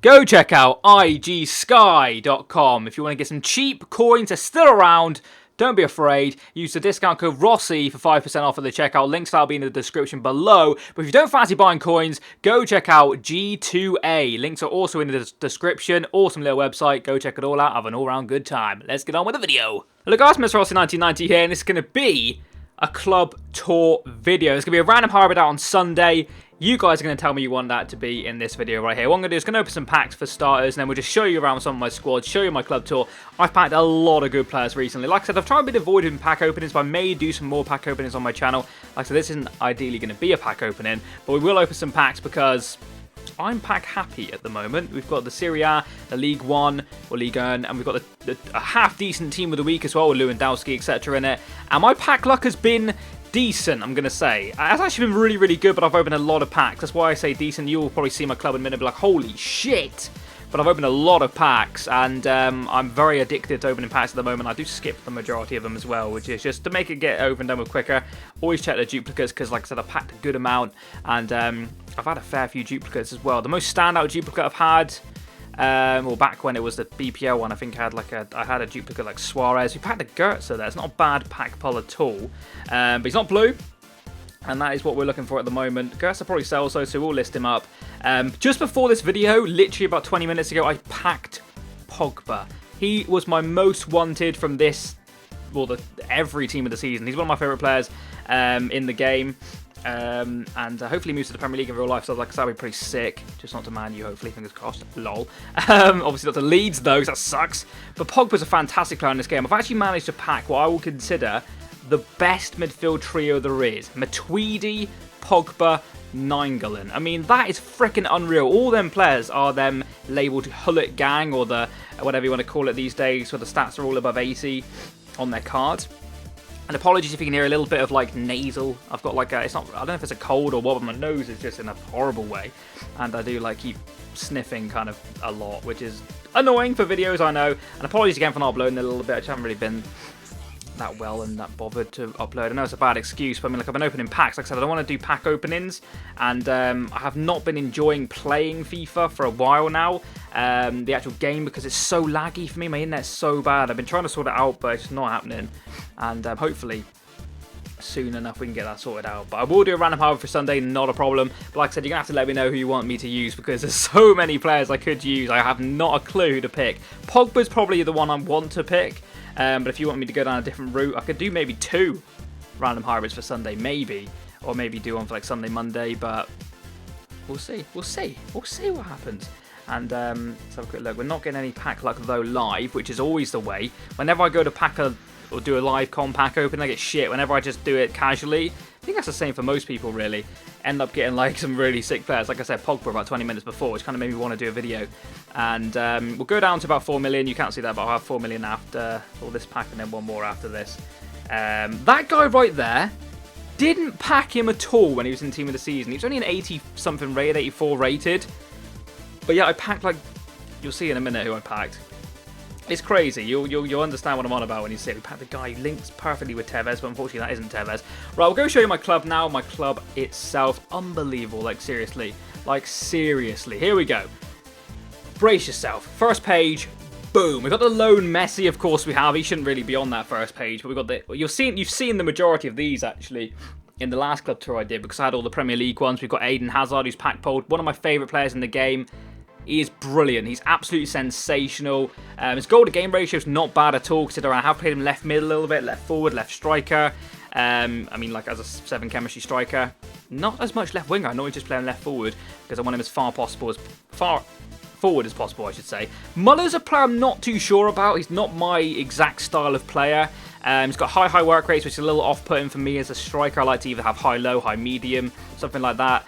go check out igsky.com if you want to get some cheap coins. They're still around. Don't be afraid. Use the discount code Rossi for 5% off at the checkout. Links will be in the description below. But if you don't fancy buying coins, go check out G2A. Links are also in the description. Awesome little website. Go check it all out. Have an all-round good time. Let's get on with the video. Hello guys, Mr. Rossi 1990 here, and this is going to be a club tour video. It's going to be a random hybrid out on Sunday. You guys are going to tell me you want that to be in this video right here. What I'm going to do is going to open some packs for starters, and then we'll just show you around some of my squad, show you my club tour. I've packed a lot of good players recently. Like I said, I've tried a bit avoiding pack openings, but I may do some more pack openings on my channel. Like I said, this isn't ideally going to be a pack opening, but we will open some packs because I'm pack happy at the moment. We've got the Serie A, the League One, or Ligue 1, and we've got a half-decent team of the week as well, with Lewandowski, etc. in it. And my pack luck has been decent, I'm going to say. It's actually been really, really good, but I've opened a lot of packs. That's why I say decent. You'll probably see my club in a minute and be like, holy shit! But I've opened a lot of packs, and I'm very addicted to opening packs at the moment. I do skip the majority of them as well, which is just to make it get over and done with quicker. Always check the duplicates, because like I said, I've packed a good amount, and I've had a fair few duplicates as well. The most standout duplicate I've had, well, back when it was the BPL one, I think I had a duplicate like Suarez. We packed a Goetze there. It's not a bad pack pull at all, but he's not blue, and that is what we're looking for at the moment. Goetze probably sells though, so we'll list him up. Just before this video, literally about 20 minutes ago, I packed Pogba. He was my most wanted from this, well, every team of the season. He's one of my favourite players in the game. And hopefully moves to the Premier League in real life, so like that'd be pretty sick. Just not to Man U, hopefully, fingers crossed. Lol. Obviously not to Leeds though, because that sucks. But Pogba's a fantastic player in this game. I've actually managed to pack what I will consider the best midfield trio there is. Matuidi, Pogba, Nainggolan. I mean, that is freaking unreal. All them players are them labelled Hullet Gang, or the whatever you want to call it these days, where the stats are all above 80 on their card. And apologies if you can hear a little bit of like nasal. I've got like it's not, I don't know if it's a cold or what, but my nose is just in a horrible way. And I do like keep sniffing kind of a lot, which is annoying for videos, I know. And apologies again for not uploading a little bit. I just haven't really been that well and that bothered to upload. I know it's a bad excuse, but I mean, like, I've been opening packs. Like I said, I don't want to do pack openings, and I have not been enjoying playing FIFA for a while now, the actual game, because it's so laggy for me. My internet's so bad. I've been trying to sort it out, but it's not happening, and hopefully soon enough we can get that sorted out. But I will do a random hybrid for Sunday, not a problem. But like I said, you're going to have to let me know who you want me to use, because there's so many players I could use. I have not a clue who to pick. Pogba's probably the one I want to pick. But if you want me to go down a different route, I could do maybe 2 random hybrids for Sunday, maybe. Or maybe do one for like Sunday, Monday, but we'll see. We'll see what happens. And let's have a quick look. We're not getting any pack luck though live, which is always the way. Whenever I go to pack or do a live com pack open, I get shit. Whenever I just do it casually, I think that's the same for most people really, end up getting like some really sick players. Like I said, Pogba about 20 minutes before, which kind of made me want to do a video. And we'll go down to about 4 million. You can't see that, but I'll have 4 million after all this pack, and then one more after this. That guy right there, didn't pack him at all when he was in Team of the Season. He was only an 80-something rated, 84 rated. But yeah, I packed like, you'll see in a minute who I packed. It's crazy. You'll understand what I'm on about when you see it. We packed the guy who links perfectly with Tevez, but unfortunately that isn't Tevez. Right, we'll go show you my club now. My club itself, unbelievable. Like seriously, here we go. Brace yourself. First page, boom. We've got the lone Messi, of course we have. He shouldn't really be on that first page, but we've got the. You've seen the majority of these actually in the last club tour I did, because I had all the Premier League ones. We've got Eden Hazard, who's pack pulled, one of my favourite players in the game. He is brilliant. He's absolutely sensational. His goal to game ratio is not bad at all, considering I have played him left mid a little bit, left forward, left striker. I mean, like as a 7 chemistry striker. Not as much left winger. I normally just play him left forward because I want him as far forward as possible, I should say. Muller's a player I'm not too sure about. He's not my exact style of player. He's got high work rates, which is a little off-putting for me as a striker. I like to either have high-low, high-medium, something like that.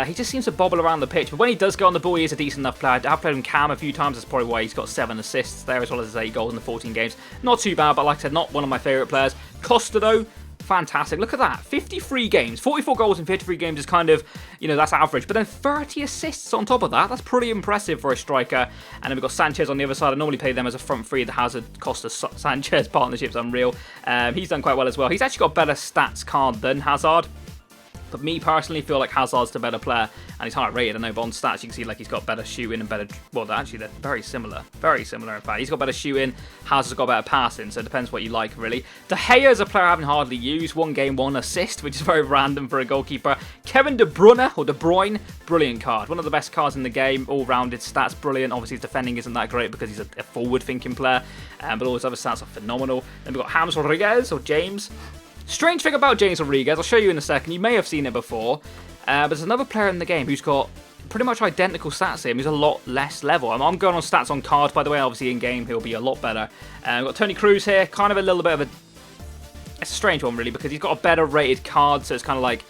He just seems to bobble around the pitch, but when he does go on the ball, he is a decent enough player. I've played him cam a few times. That's probably why he's got 7 assists there, as well as his 8 goals in the 14 games. Not too bad, but like I said, not one of my favourite players. Costa, though, fantastic. Look at that. 53 games. 44 goals in 53 games is kind of, you know, that's average. But then 30 assists on top of that. That's pretty impressive for a striker. And then we've got Sanchez on the other side. I normally play them as a front three. The Hazard Costa Sanchez partnership's unreal. He's done quite well as well. He's actually got a better stats card than Hazard. But me personally feel like Hazard's the better player, and he's higher rated. I know, but on stats you can see like he's got better shooting and better. Well, actually they're very similar. Very similar in fact. He's got better shooting. Hazard's got better passing. So it depends what you like really. De Gea is a player I haven't hardly used. 1 game, 1 assist, which is very random for a goalkeeper. Kevin De Bruyne or De Bruyne, brilliant card. One of the best cards in the game. All-rounded stats, brilliant. Obviously his defending isn't that great because he's a forward-thinking player, but all his other stats are phenomenal. Then we've got James Rodriguez or James. Strange thing about James Rodriguez, I'll show you in a second, you may have seen it before, but there's another player in the game who's got pretty much identical stats to him. He's a lot less level. I'm going on stats on card, by the way. Obviously in game he'll be a lot better. We've got Tony Cruz here, kind of a little bit of a... It's a strange one really, because he's got a better rated card, so it's kind of like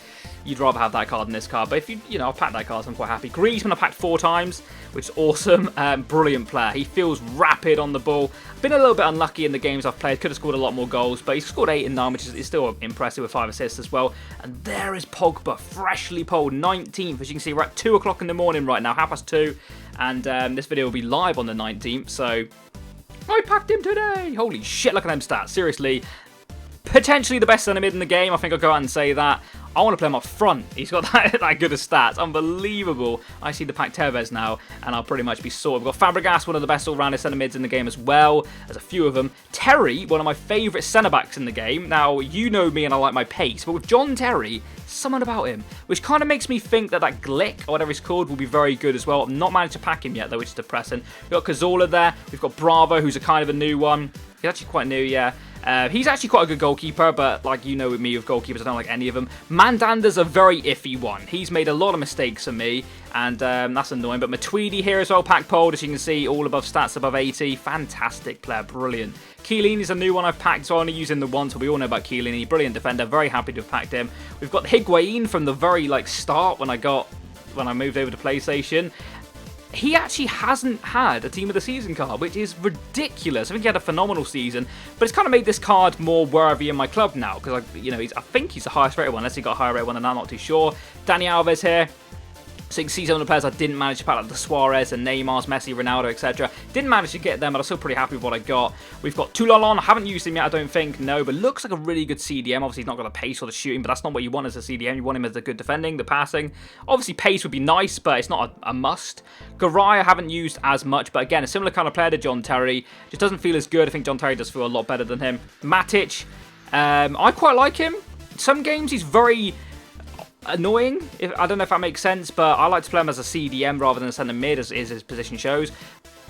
you'd rather have that card than this card. But if you know, I've packed that card, so I'm quite happy. Griezmann I packed 4 times, which is awesome. Brilliant player. He feels rapid on the ball. Been a little bit unlucky in the games I've played. Could have scored a lot more goals, but he scored 8 and 9, which is still impressive with 5 assists as well. And there is Pogba, freshly polled, 19th. As you can see, we're at 2 o'clock in the morning right now, 2:30. And this video will be live on the 19th, so I packed him today. Holy shit, look at them stats. Seriously, potentially the best centre mid in the game. I think I'll go out and say that. I want to play him up front. He's got that good of stats. Unbelievable. I see the pack Tevez now, and I'll pretty much be sorted. We've got Fabregas, one of the best all-rounded centre-mids in the game as well. There's a few of them. Terry, one of my favourite centre-backs in the game. Now, you know me and I like my pace, but with John Terry, something about him, which kind of makes me think that Glick, or whatever he's called, will be very good as well. I've not managed to pack him yet, though, which is depressing. We've got Cazorla there. We've got Bravo, who's a kind of a new one. He's actually quite new, yeah. He's actually quite a good goalkeeper, but like you know with me with goalkeepers, I don't like any of them. Mandanda's a very iffy one. He's made a lot of mistakes for me, and that's annoying. But Matuidi here as well, pack polled, as you can see, all above stats above 80. Fantastic player, brilliant. Chiellini's a new one I've packed, so I'm only using the one, so we all know about Chiellini. Brilliant defender, very happy to have packed him. We've got Higuain from the very start when I moved over to PlayStation. He actually hasn't had a Team of the Season card, which is ridiculous. I think he had a phenomenal season, but it's kind of made this card more worthy in my club now, because I think he's the highest rated one, unless he got a higher rated one, and I'm not too sure. Dani Alves here. So you can see some of the players I didn't manage to pack, like the Suarez and Neymar's, Messi, Ronaldo, etc. Didn't manage to get them, but I'm still pretty happy with what I got. We've got Toulon. I haven't used him yet, I don't think, no, but looks like a really good CDM. Obviously, he's not got the pace or the shooting, but that's not what you want as a CDM. You want him as the good defending, the passing. Obviously, pace would be nice, but it's not a must. Garay I haven't used as much, but again, a similar kind of player to John Terry. Just doesn't feel as good. I think John Terry does feel a lot better than him. Matic, I quite like him. Some games he's very annoying. I don't know if that makes sense, but I like to play him as a CDM rather than a centre mid, as his position shows.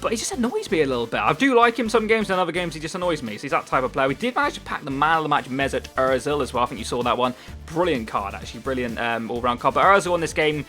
But he just annoys me a little bit. I do like him some games, and other games he just annoys me. So he's that type of player. We did manage to pack the man of the match, Mesut Ozil, as well. I think you saw that one. Brilliant card, actually. Brilliant all-round card. But Ozil in this game,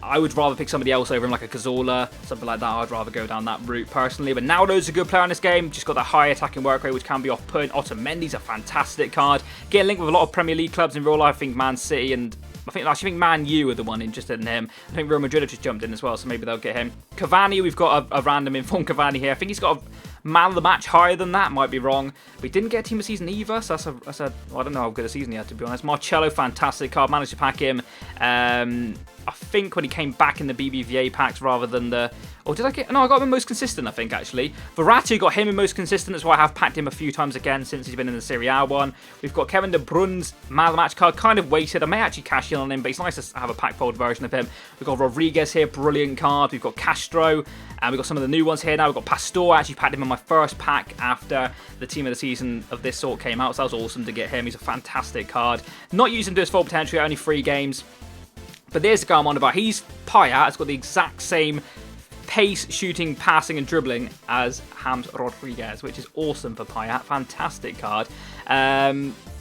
I would rather pick somebody else over him, like a Cazorla, something like that. I'd rather go down that route personally. But Naldo's a good player in this game. Just got that high attacking work rate, which can be off-putting. Otamendi's a fantastic card. Getting linked with a lot of Premier League clubs in real life. I think Man City and I think Man U are the one interested in him. I think Real Madrid have just jumped in as well, so maybe they'll get him. Cavani, we've got a random informed Cavani here. I think he's got a man of the match higher than that, might be wrong. We didn't get a Team of the Season either, so well, I don't know how good a season he had, to be honest. Marcello, fantastic card. Managed to pack him. I think when he came back in the BBVA packs rather than the... Or did I get... No, I got him in most consistent, I think, actually. Verratti got him in most consistent. That's why I have packed him a few times again since he's been in the Serie A one. We've got Kevin De Bruyne's man of the match card. Kind of wasted. I may actually cash in on him, but it's nice to have a pack-fold version of him. We've got Rodriguez here. Brilliant card. We've got Castro. And we've got some of the new ones here now. We've got Pastor. I actually packed him in my first pack after the Team of the Season of this sort came out. So that was awesome to get him. He's a fantastic card. Not using him to his full potential. Only 3 games. But there's the guy I'm on about. He's Payet. It's got the exact same pace, shooting, passing, and dribbling as James Rodriguez, which is awesome for Payet. Fantastic card.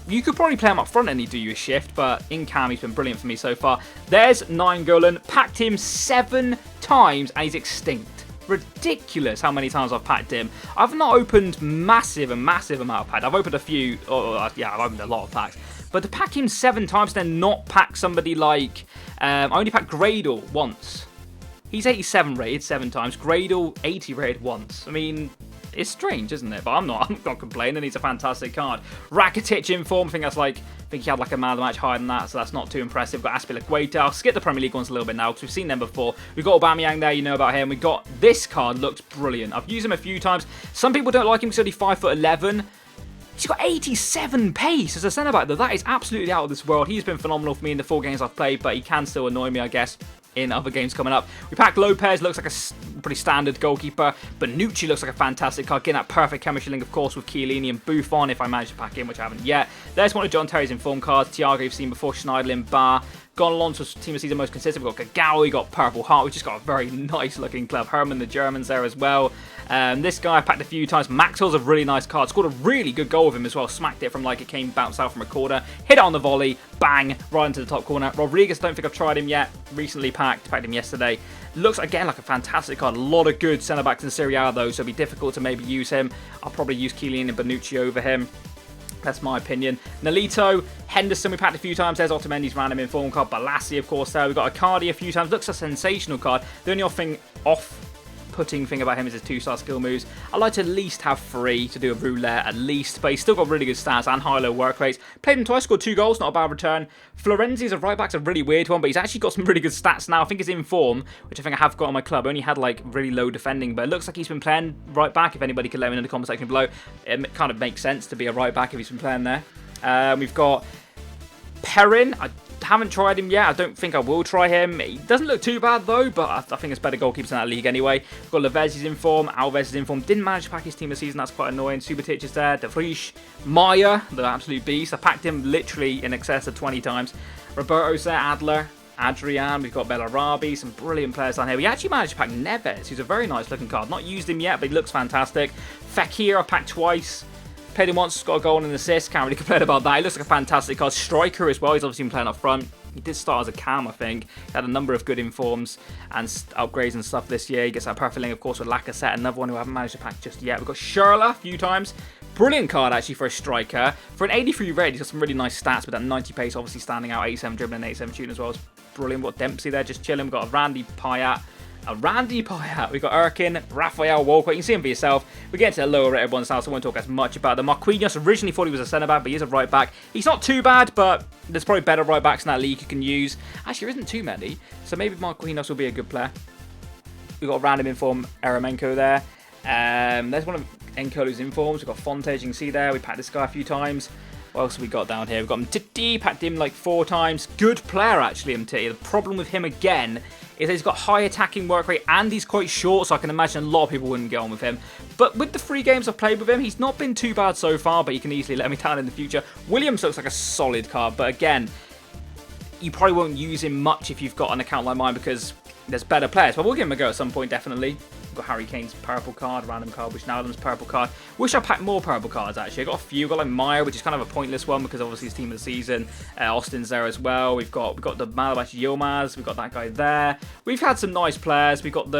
You could probably play him up front and he'd do you a shift, but in cam he's been brilliant for me so far. There's Nainggolan. Packed him 7 times and he's extinct. Ridiculous how many times I've packed him. I've not opened a massive amount of packs. I've opened a few, yeah, I've opened a lot of packs. But to pack him 7 times, then not pack somebody like... I only packed Gradle once. He's 87 rated 7 times. Gradle 80 rated once. I mean, it's strange, isn't it? But I'm not complaining. He's a fantastic card. Rakitic in form. I think he had like a man of the match higher than that, so that's not too impressive. We've got Azpilicueta. I'll skip the Premier League ones a little bit now because we've seen them before. We've got Aubameyang there, you know about him. We've got this card, looks brilliant. I've used him a few times. Some people don't like him because he's only 5'11". He's got 87 pace as a centre-back, though. That is absolutely out of this world. He's been phenomenal for me in the 4 games I've played, but he can still annoy me, I guess, in other games coming up. We packed Lopez, looks like a pretty standard goalkeeper. Bonucci looks like a fantastic card. Getting that perfect chemistry link, of course, with Chiellini and Buffon, if I manage to pack in, which I haven't yet. There's one of John Terry's informed cards. Thiago, you've seen before, Schneiderlin, Bar. Gone along to team of season most consistent. We've got Kagawa, we got Purple Heart. We've just got a very nice looking club. Herman, the Germans there as well. This guy I packed a few times. Maxwell's a really nice card. Scored a really good goal with him as well. Smacked it from like it came bounced out from a corner. Hit it on the volley. Bang. Right into the top corner. Rodriguez, don't think I've tried him yet. Recently packed him yesterday. Looks again like a fantastic card. A lot of good centre backs in Serie A though, so it'll be difficult to maybe use him. I'll probably use Chiellini and Bonucci over him. That's my opinion. Nolito, Henderson, we packed a few times. There's Otamendi's random inform card. Balassi, of course, there. We've got Icardi a few times. Looks a sensational card. The only off-putting thing about him is his 2-star skill moves. I like to at least have 3 to do a roulette at least, but he's still got really good stats and high-low work rates. Played him twice, scored 2 goals, not a bad return. Florenzi as a right-back's a really weird one, but he's actually got some really good stats now. I think he's in form, which I think I have got on my club. Only had like really low defending, but it looks like he's been playing right-back. If anybody could let me know in the comment section below, it kind of makes sense to be a right-back if he's been playing there. We've got Perrin. I haven't tried him yet. I don't think I will try him. He doesn't look too bad though, but I think it's better goalkeepers in that league anyway. We've got Lavezzi's in form. Alves is in form. Didn't manage to pack his team this season. That's quite annoying. Subotic is there. De Vries. Maya, the absolute beast. I packed him literally in excess of 20 times. Roberto's there. Adler. Adrian, we've got Bellarabi, some brilliant players down here. We actually managed to pack Neves, who's a very nice looking card. Not used him yet, but he looks fantastic. Fekir, I've packed twice. Played him once, got a goal and an assist. Can't really complain about that. He looks like a fantastic card. Striker as well. He's obviously been playing up front. He did start as a cam, I think. He had a number of good informs and upgrades and stuff this year. He gets that perfect link, of course, with Lacazette. Another one who I haven't managed to pack just yet. We've got Schürrle a few times. Brilliant card, actually, for a striker. For an 83 red, he's got some really nice stats with that 90 pace, obviously standing out. 87 dribbling and 87 shooting as well. It's brilliant. We've got Dempsey there, just chilling. We've got a Randy Payat. We've got Erkin, Raphael, Walcott. You can see him for yourself. We get into the lower rated ones now, so I won't talk as much about them. Marquinhos originally thought he was a centre-back, but he is a right-back. He's not too bad, but there's probably better right-backs in that league you can use. Actually, there isn't too many, so maybe Marquinhos will be a good player. We've got a random inform Eremenko there. There's one of Enkolo's informs. We've got Fonte, as you can see there. We packed this guy a few times. What else have we got down here? We've got Mtiti, packed him like 4 times. Good player, actually, Mtiti. The problem with him, again, is that he's got high attacking work rate and he's quite short, so I can imagine a lot of people wouldn't get on with him. But with the 3 games I've played with him, he's not been too bad so far, but you can easily let me down in the future. Williams looks like a solid card, but again, you probably won't use him much if you've got an account like mine because there's better players, but we'll give him a go at some point, definitely. We've got Harry Kane's purple card, random card, Wijnaldum's purple card. Wish I packed more purple cards, actually. I got a few. Got like Meyer, which is kind of a pointless one because obviously his team of the season. Austin's there as well. We've got the Malabash Yilmaz. We've got that guy there. We've had some nice players. We've got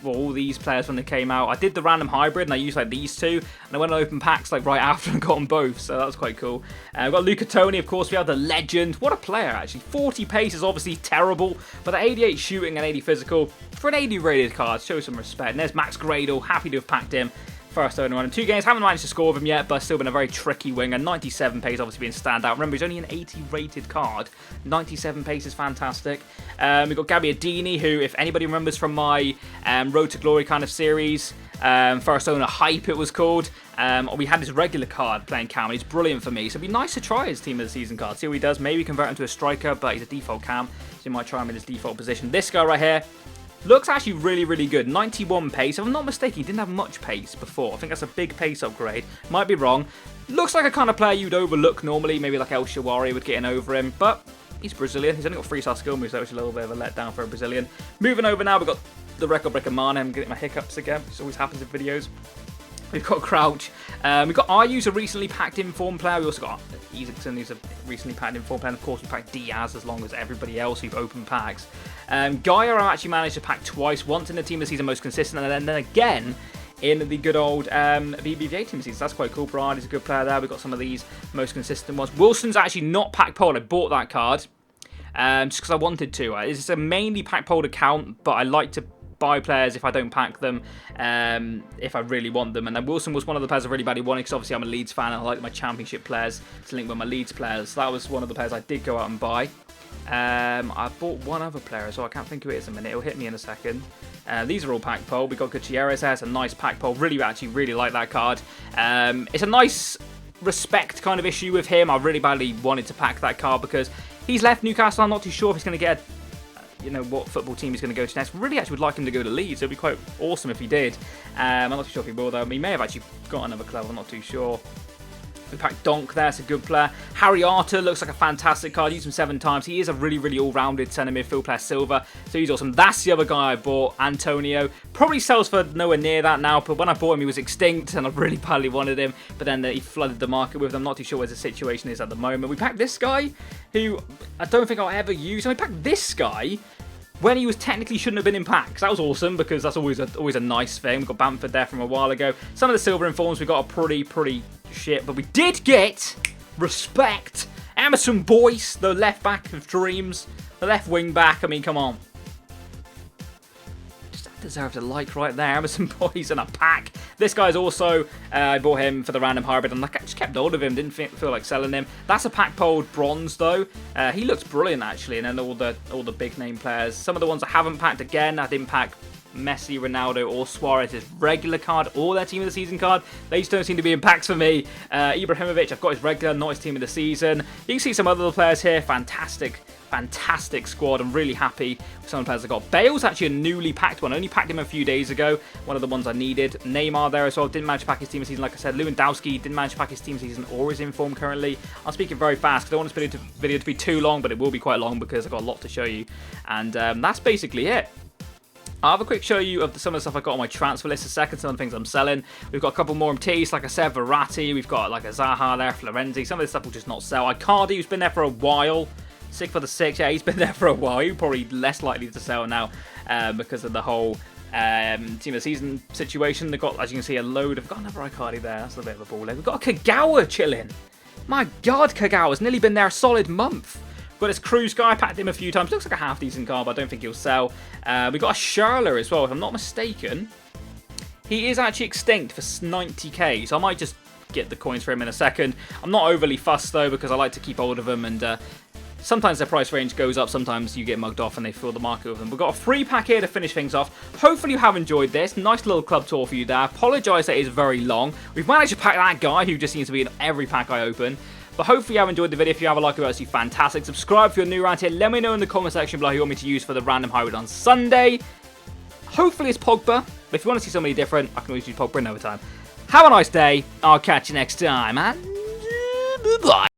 all these players when they came out. I did the random hybrid and I used like these 2, and I went on open packs like right after and got them both, so that was quite cool. We've got Luca Toni, of course. We have the legend. What a player, actually. 40 pace is obviously terrible, but the 88 shooting and 80 physical for an 80 rated card, show some respect. And there's Max Gradle, happy to have packed him. First owner on him. 2 games, haven't managed to score with him yet, but still been a very tricky winger. 97 pace, obviously being standout. Remember, he's only an 80 rated card. 97 pace is fantastic. We've got Gabbiadini, who, if anybody remembers from my Road to Glory kind of series, first owner hype it was called, we had his regular card playing cam, and he's brilliant for me, so it'd be nice to try his team of the season card, see what he does. Maybe convert him to a striker, but he's a default cam, so you might try him in his default position. This guy right here looks actually really, really good. 91 pace. If I'm not mistaken, he didn't have much pace before. I think that's a big pace upgrade. Might be wrong. Looks like a kind of player you'd overlook normally. Maybe like El Shawari would get in over him. But he's Brazilian. He's only got 3-star skill moves, so it's a little bit of a letdown for a Brazilian. Moving over now, we've got the record breaker Mane. I'm getting my hiccups again, which always happens in videos. We've got Crouch. We've got Ayu's a recently packed inform player. We also got Isaacson, who's a recently packed inform player. And of course, we packed Diaz as long as everybody else who've opened packs. Gaia, I actually managed to pack twice. Once in the team of the season most consistent, and then again in the good old BBVA team of the season. So that's quite cool. Brian is a good player there. We've got some of these most consistent ones. Wilson's actually not pack pulled. I bought that card just because I wanted to. It's a mainly pack pulled account, but I like to buy players if I don't pack them, if I really want them. And then Wilson was one of the players I really badly wanted because obviously I'm a Leeds fan and I like my Championship players to link with my Leeds players. So that was one of the players I did go out and buy. I bought one other player, so I can't think who it is in a minute. It'll hit me in a second. These are all pack pull. We got Gutierrez there. It's a nice pack pull. Really like that card. It's a nice respect kind of issue with him. I really badly wanted to pack that card because he's left Newcastle. I'm not too sure if he's going to get what football team he's going to go to next. Really actually would like him to go to Leeds. It would be quite awesome if he did. I'm not too sure if he will though. He may have actually got another club. I'm not too sure. We packed Donk there, it's a good player. Harry Arter looks like a fantastic card. Used him 7 times. He is a really all-rounded centre midfield player, silver. So he's awesome. That's the other guy I bought, Antonio. Probably sells for nowhere near that now, but when I bought him, he was extinct, and I really badly wanted him. But then he flooded the market with them. I'm not too sure where the situation is at the moment. We packed this guy, who I don't think I'll ever use. And we packed this guy when he was technically shouldn't have been in packs. That was awesome because that's always a nice thing. We got Bamford there from a while ago. Some of the silver informs we got are pretty shit, but we did get respect. Emerson Boyce, the left back of dreams, the left wing back. I mean, come on. Just deserved a like right there. Emerson Boyce in a pack. This guy's also, I bought him for the random hybrid, and I just kept hold of him. Didn't feel like selling him. That's a pack pulled bronze though. He looks brilliant actually, and then all the big name players. Some of the ones I haven't packed again. I didn't pack Messi, Ronaldo, or Suarez's regular card, or their team of the season card. They just don't seem to be in packs for me. Ibrahimovic, I've got his regular, not his team of the season. You can see some other players here. Fantastic squad. I'm really happy with some of the players I got. Bale's actually a newly packed one. I only packed him a few days ago. One of the ones I needed. Neymar there as well. Didn't manage to pack his team of the season, like I said. Lewandowski didn't manage to pack his team of the season or is in form currently. I'm speaking very fast because I don't want this video to be too long, but it will be quite long because I've got a lot to show you. And that's basically it. I'll have a quick show you of some of the stuff I got on my transfer list. A second, some of the things I'm selling. We've got a couple more MTs, like I said, Verratti. We've got like a Zaha there, Florenzi. Some of this stuff will just not sell. Icardi, who's been there for a while. 6 for the 6. Yeah, he's been there for a while. He's probably less likely to sell now because of the whole team of the season situation. They've got, as you can see, a load of... We've got another Icardi there. That's a bit of a ball leg. We've got a Kagawa chilling. My God, Kagawa's nearly been there a solid month. Got this Cruz guy, packed him a few times. Looks like a half-decent card, but I don't think he'll sell. We got a Schürrle as well, if I'm not mistaken. He is actually extinct for 90k, so I might just get the coins for him in a second. I'm not overly fussed, though, because I like to keep hold of them, and sometimes their price range goes up. Sometimes you get mugged off and they fill the market with them. We've got a free pack here to finish things off. Hopefully you have enjoyed this. Nice little club tour for you there. Apologise that it is very long. We've managed to pack that guy who just seems to be in every pack I open. But hopefully you have enjoyed the video. If you have a like, it would be fantastic. Subscribe if you're new around here. Let me know in the comment section below who you want me to use for the random hybrid on Sunday. Hopefully it's Pogba. But if you want to see somebody different, I can always use Pogba another time. Have a nice day. I'll catch you next time. And bye-bye.